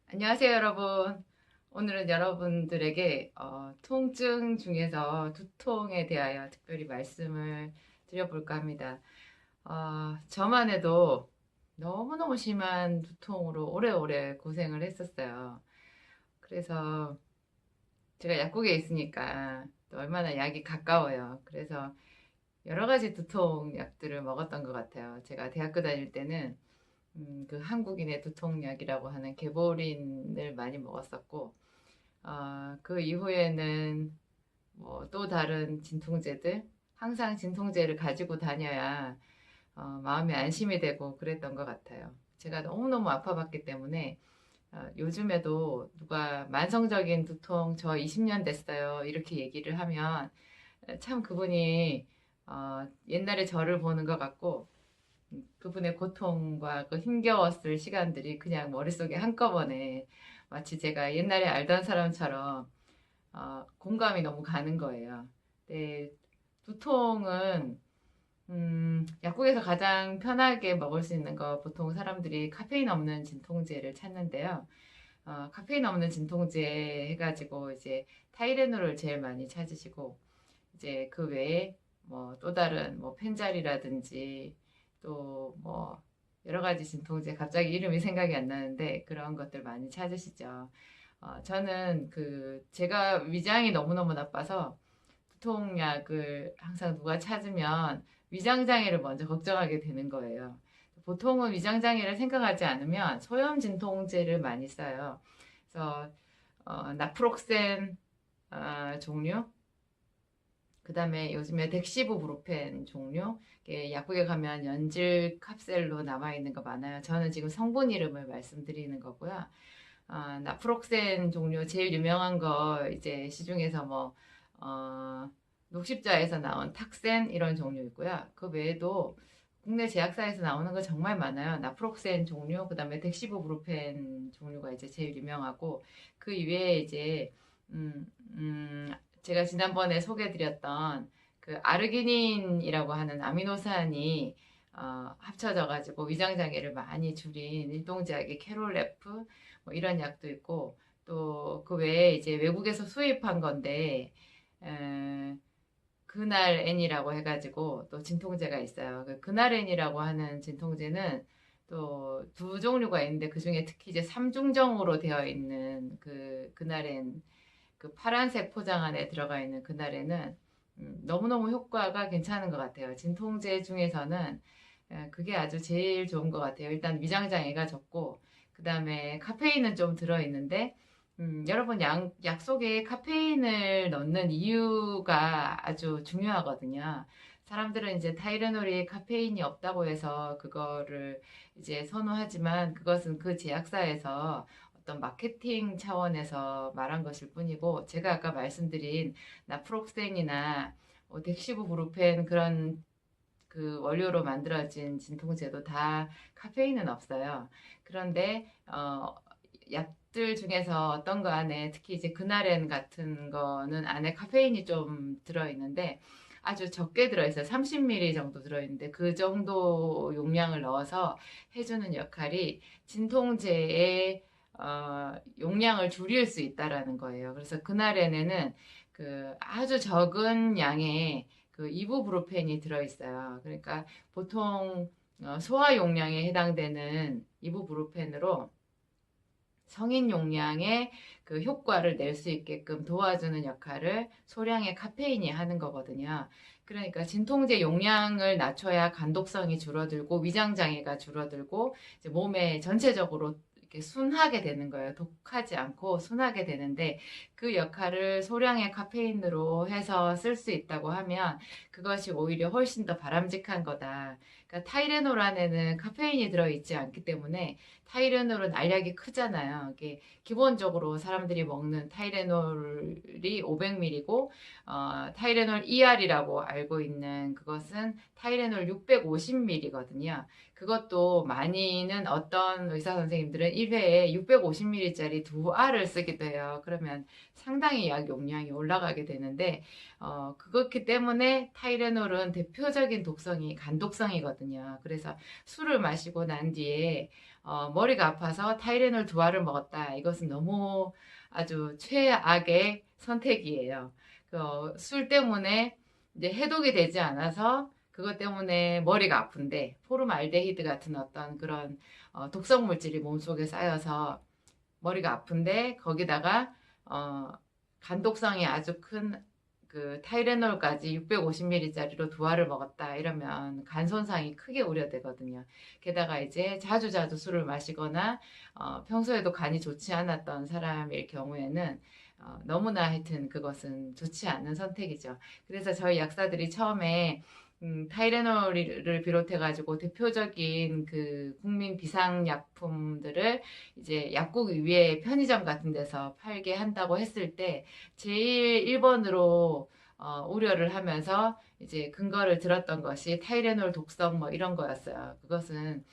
안녕하세요, 여러분. 오늘은 여러분들에게 통증 중에서 두통에 대하여 특별히 말씀을 드려볼까 합니다. 저만 해도 너무너무 심한 두통으로 오래오래 고생을 했었어요. 그래서 제가 약국에 있으니까 또 얼마나 약이 가까워요. 그래서 여러 가지 두통 약들을 먹었던 것 같아요. 제가 대학교 다닐 때는 그 한국인의 두통약이라고 하는 개보린을 많이 먹었었고, 그 이후에는 뭐 또 다른 진통제들, 항상 진통제를 가지고 다녀야 마음이 안심이 되고 그랬던 것 같아요. 제가 너무너무 아파봤기 때문에 요즘에도 누가 만성적인 두통 저 20년 됐어요 이렇게 얘기를 하면 참 그분이 옛날에 저를 보는 것 같고 그분의 고통과 그 힘겨웠을 시간들이 그냥 머릿속에 한꺼번에 마치 제가 옛날에 알던 사람처럼 공감이 너무 가는 거예요. 네, 두통은 약국에서 가장 편하게 먹을 수 있는 거 보통 사람들이 카페인 없는 진통제를 찾는데요. 카페인 없는 진통제 해가지고 이제 타이레놀을 제일 많이 찾으시고 이제 그 외에 뭐 또 다른 뭐 펜자리라든지 또 뭐 여러 가지 진통제 갑자기 이름이 생각이 안 나는데 그런 것들 많이 찾으시죠. 저는 그 제가 위장이 너무너무 나빠서 두통약을 항상 누가 찾으면 위장장애를 먼저 걱정하게 되는 거예요. 보통은 위장장애를 생각하지 않으면 소염 진통제를 많이 써요. 그래서 나프록센 종류, 그 다음에 요즘에 덱시부브루펜 종류, 약국에 가면 연질 캅셀로 남아있는 거 많아요. 저는 지금 성분 이름을 말씀드리는 거고요. 나프록센 종류 제일 유명한 거 이제 시중에서 뭐 녹십자에서 나온 탁센 이런 종류 있고요. 그 외에도 국내 제약사에서 나오는 거 정말 많아요. 나프록센 종류, 그다음에 덱시부브루펜 종류가 이제 제일 유명하고 그 이외에 이제 음, 음, 제가 지난번에 소개해드렸던 그 아르기닌이라고 하는 아미노산이 합쳐져 가지고 위장 장애를 많이 줄인 일동제약의 캐롤레프 뭐 이런 약도 있고 또 그 외에 이제 외국에서 수입한 건데 에, 그날 N이라고 해가지고 또 진통제가 있어요. 그 그날 N이라고 하는 진통제는 또 두 종류가 있는데 그 중에 특히 이제 삼중정으로 되어 있는 그 그날 N 그 파란색 포장 안에 들어가 있는 그날에는 너무너무 효과가 괜찮은 것 같아요. 진통제 중에서는 그게 아주 제일 좋은 것 같아요. 일단 위장장애가 적고, 그 다음에 카페인은 좀 들어있는데, 여러분 약 속에 카페인을 넣는 이유가 아주 중요하거든요. 사람들은 이제 타이레놀이 카페인이 없다고 해서 그거를 이제 선호하지만 그것은 그 제약사에서 어떤 마케팅 차원에서 말한 것일 뿐이고 제가 아까 말씀드린 나프록센이나 덱시부브루펜 그런 그 원료로 만들어진 진통제도 다 카페인은 없어요. 그런데 약들 중에서 어떤 거 안에 특히 이제 그나렌 같은 거는 안에 카페인이 좀 들어있는데 아주 적게 들어있어요. 30ml 정도 들어있는데 그 정도 용량을 넣어서 해주는 역할이 진통제의 용량을 줄일 수 있다라는 거예요. 그래서 그날에는 그 아주 적은 양의 그 이부브루펜이 들어있어요. 그러니까 보통 소화 용량에 해당되는 이부브루펜으로 성인 용량의 그 효과를 낼 수 있게끔 도와주는 역할을 소량의 카페인이 하는 거거든요. 그러니까 진통제 용량을 낮춰야 간독성이 줄어들고 위장장애가 줄어들고 이제 몸에 전체적으로 이렇게 순하게 되는 거예요. 독하지 않고 순하게 되는데 그 역할을 소량의 카페인으로 해서 쓸 수 있다고 하면 그것이 오히려 훨씬 더 바람직한 거다. 그러니까 타이레놀 안에는 카페인이 들어있지 않기 때문에 타이레놀은 알약이 크잖아요. 이게 기본적으로 사람들이 먹는 타이레놀이 500ml고 타이레놀 ER이라고 알고 있는 그것은 타이레놀 650ml거든요. 그것도 많이는 어떤 의사 선생님들은 1회에 650ml짜리 두 알을 쓰기도 해요. 그러면 상당히 약 용량이 올라가게 되는데 그렇기 때문에 타이레놀은 대표적인 독성이 간독성이거든요. 그래서 술을 마시고 난 뒤에 머리가 아파서 타이레놀 2알을 먹었다. 이것은 너무 아주 최악의 선택이에요. 술 때문에 이제 해독이 되지 않아서 그것 때문에 머리가 아픈데 포름알데히드 같은 어떤 그런 독성 물질이 몸속에 쌓여서 머리가 아픈데 거기다가 간독성이 아주 큰 그 타이레놀까지 650ml짜리로 2알을 먹었다 이러면 간 손상이 크게 우려되거든요. 게다가 이제 자주 술을 마시거나 평소에도 간이 좋지 않았던 사람일 경우에는 너무나 하여튼 그것은 좋지 않은 선택이죠. 그래서 저희 약사들이 처음에 타이레놀을 비롯해가지고 대표적인 그 국민 비상약품들을 이제 약국 위에 편의점 같은 데서 팔게 한다고 했을 때 제일 1번으로 우려를 하면서 이제 근거를 들었던 것이 타이레놀 독성 뭐 이런 거였어요. 그것은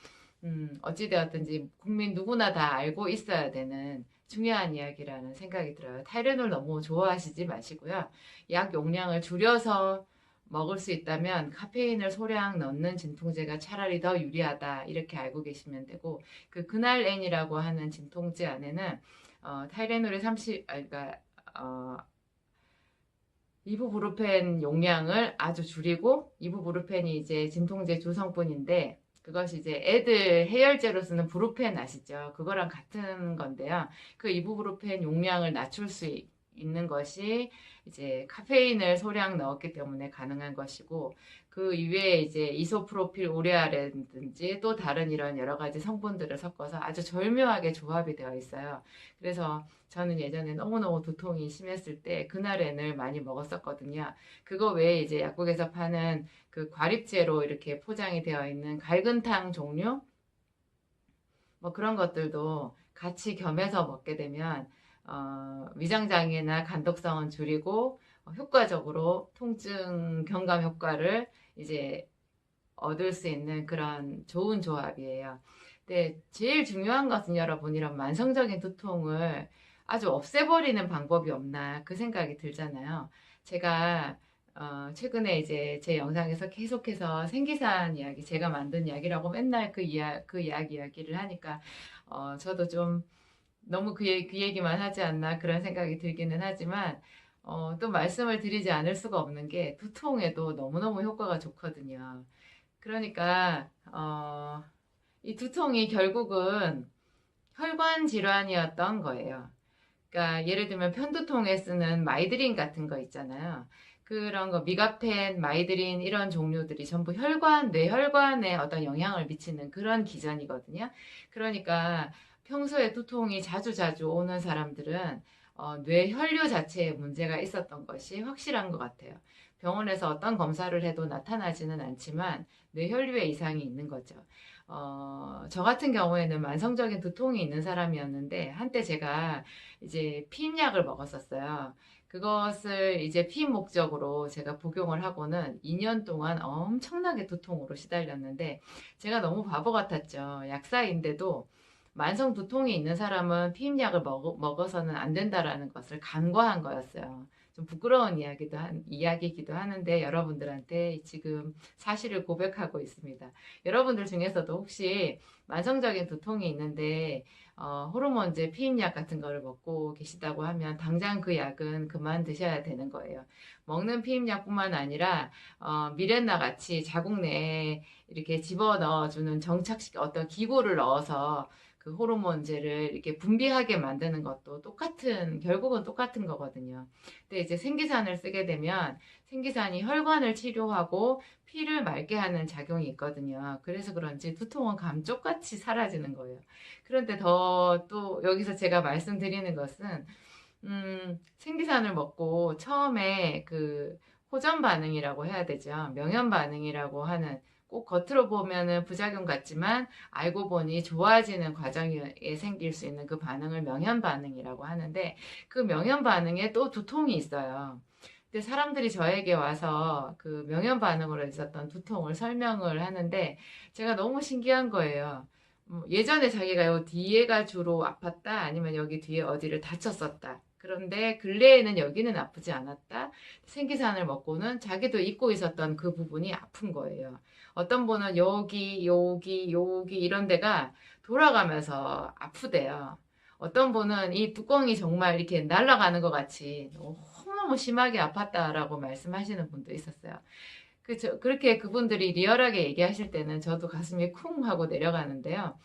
어찌되었든지 국민 누구나 다 알고 있어야 되는 중요한 이야기라는 생각이 들어요. 타이레놀 너무 좋아하시지 마시고요. 약 용량을 줄여서 먹을 수 있다면 카페인을 소량 넣는 진통제가 차라리 더 유리하다 이렇게 알고 계시면 되고 그 그날엔이라고 하는 진통제 안에는 타이레놀의 30 그러니까 이부브루펜 용량을 아주 줄이고 이부브루펜이 이제 진통제 주성분인데 그것이 이제 애들 해열제로 쓰는 브루펜 아시죠? 그거랑 같은 건데요. 그 이부브루펜 용량을 낮출 수 있는 것이 이제 카페인을 소량 넣었기 때문에 가능한 것이고 그 이외에 이제 이소프로필 우레아라든지 또 다른 이런 여러 가지 성분들을 섞어서 아주 절묘하게 조합이 되어 있어요. 그래서 저는 예전에 너무너무 두통이 심했을 때 그날엔을 많이 먹었었거든요. 그거 외에 이제 약국에서 파는 그 과립제로 이렇게 포장이 되어 있는 갈근탕 종류 뭐 그런 것들도 같이 겸해서 먹게 되면 위장장애나 간독성은 줄이고 효과적으로 통증 경감 효과를 이제 얻을 수 있는 그런 좋은 조합이에요. 근데 제일 중요한 것은 여러분 이런 만성적인 두통을 아주 없애버리는 방법이 없나 그 생각이 들잖아요. 제가 최근에 이제 제 영상에서 계속해서 생기산 이야기, 제가 만든 이야기라고 맨날 그 이야기를 하니까 저도 좀 너무 그 얘기만 하지 않나 그런 생각이 들기는 하지만 또 말씀을 드리지 않을 수가 없는 게 두통에도 너무너무 효과가 좋거든요. 그러니까 이 두통이 결국은 혈관 질환이었던 거예요. 그러니까 예를 들면 편두통에 쓰는 마이드린 같은 거 있잖아요. 그런 거 미가펜, 마이드린 이런 종류들이 전부 뇌혈관에 어떤 영향을 미치는 그런 기전이거든요. 그러니까 평소에 두통이 자주 오는 사람들은 뇌혈류 자체에 문제가 있었던 것이 확실한 것 같아요. 병원에서 어떤 검사를 해도 나타나지는 않지만 뇌혈류에 이상이 있는 거죠. 저 같은 경우에는 만성적인 두통이 있는 사람이었는데 한때 제가 이제 피임약을 먹었었어요. 그것을 이제 피임 목적으로 제가 복용을 하고는 2년 동안 엄청나게 두통으로 시달렸는데 제가 너무 바보 같았죠. 약사인데도 만성 두통이 있는 사람은 피임약을 먹어서는 안 된다라는 것을 간과한 거였어요. 좀 부끄러운 이야기이기도 하는데 여러분들한테 지금 사실을 고백하고 있습니다. 여러분들 중에서도 혹시 만성적인 두통이 있는데 호르몬제 피임약 같은 거를 먹고 계시다고 하면 당장 그 약은 그만 드셔야 되는 거예요. 먹는 피임약뿐만 아니라 미레나 같이 자궁 내에 이렇게 집어넣어주는 정착식 어떤 기구를 넣어서 그 호르몬제를 이렇게 분비하게 만드는 것도 결국은 똑같은 거거든요. 근데 이제 생기산을 쓰게 되면 생기산이 혈관을 치료하고 피를 맑게 하는 작용이 있거든요. 그래서 그런지 두통은 감쪽같이 사라지는 거예요. 그런데 또 여기서 제가 말씀드리는 것은, 생기산을 먹고 처음에 그 호전 반응이라고 해야 되죠. 명현 반응이라고 하는 꼭 겉으로 보면은 부작용 같지만 알고 보니 좋아지는 과정에 생길 수 있는 그 반응을 명현 반응이라고 하는데 그 명현 반응에 또 두통이 있어요. 근데 사람들이 저에게 와서 그 명현 반응으로 있었던 두통을 설명을 하는데 제가 너무 신기한 거예요. 예전에 자기가 요 뒤에가 주로 아팠다 아니면 여기 뒤에 어디를 다쳤었다. 그런데 근래에는 여기는 아프지 않았다. 생기산을 먹고는 자기도 잊고 있었던 그 부분이 아픈 거예요. 어떤 분은 여기 이런 데가 돌아가면서 아프대요. 어떤 분은 이 뚜껑이 정말 이렇게 날아가는 것 같이 너무너무 심하게 아팠다라고 말씀하시는 분도 있었어요. 그렇게 그분들이 리얼하게 얘기하실 때는 저도 가슴이 쿵 하고 내려가는데요.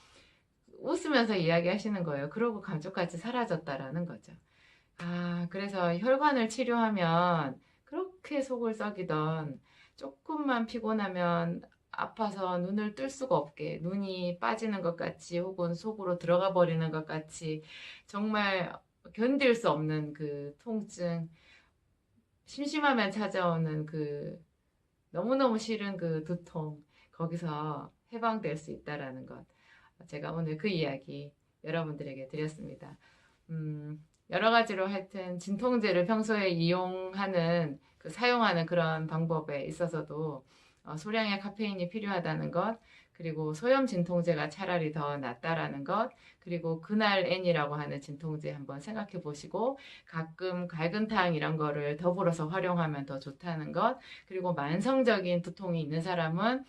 웃으면서 이야기하시는 거예요. 그러고 감쪽같이 사라졌다라는 거죠. 아, 그래서 혈관을 치료하면 그렇게 속을 썩이던 조금만 피곤하면 아파서 눈을 뜰 수가 없게 눈이 빠지는 것 같이 혹은 속으로 들어가 버리는 것 같이 정말 견딜 수 없는 그 통증, 심심하면 찾아오는 그 너무너무 싫은 그 두통, 거기서 해방될 수 있다라는 것. 제가 오늘 그 이야기 여러분들에게 드렸습니다. 여러 가지로 하여튼 진통제를 평소에 이용하는, 사용하는 그런 방법에 있어서도 소량의 카페인이 필요하다는 것, 그리고 소염 진통제가 차라리 더 낫다라는 것, 그리고 그날 N이라고 하는 진통제 한번 생각해 보시고 가끔 갈근탕 이런 거를 더불어서 활용하면 더 좋다는 것, 그리고 만성적인 두통이 있는 사람은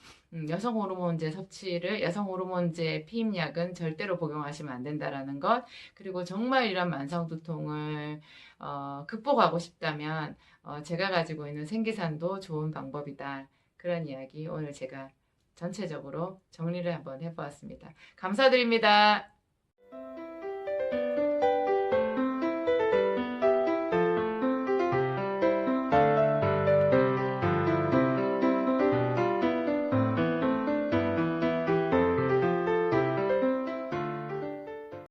여성 호르몬제 섭취를, 여성 호르몬제 피임약은 절대로 복용하시면 안 된다라는 것, 그리고 정말 이런 만성 두통을 극복하고 싶다면 제가 가지고 있는 생기산도 좋은 방법이다. 그런 이야기 오늘 제가 전체적으로 정리를 한번 해보았습니다. 감사드립니다.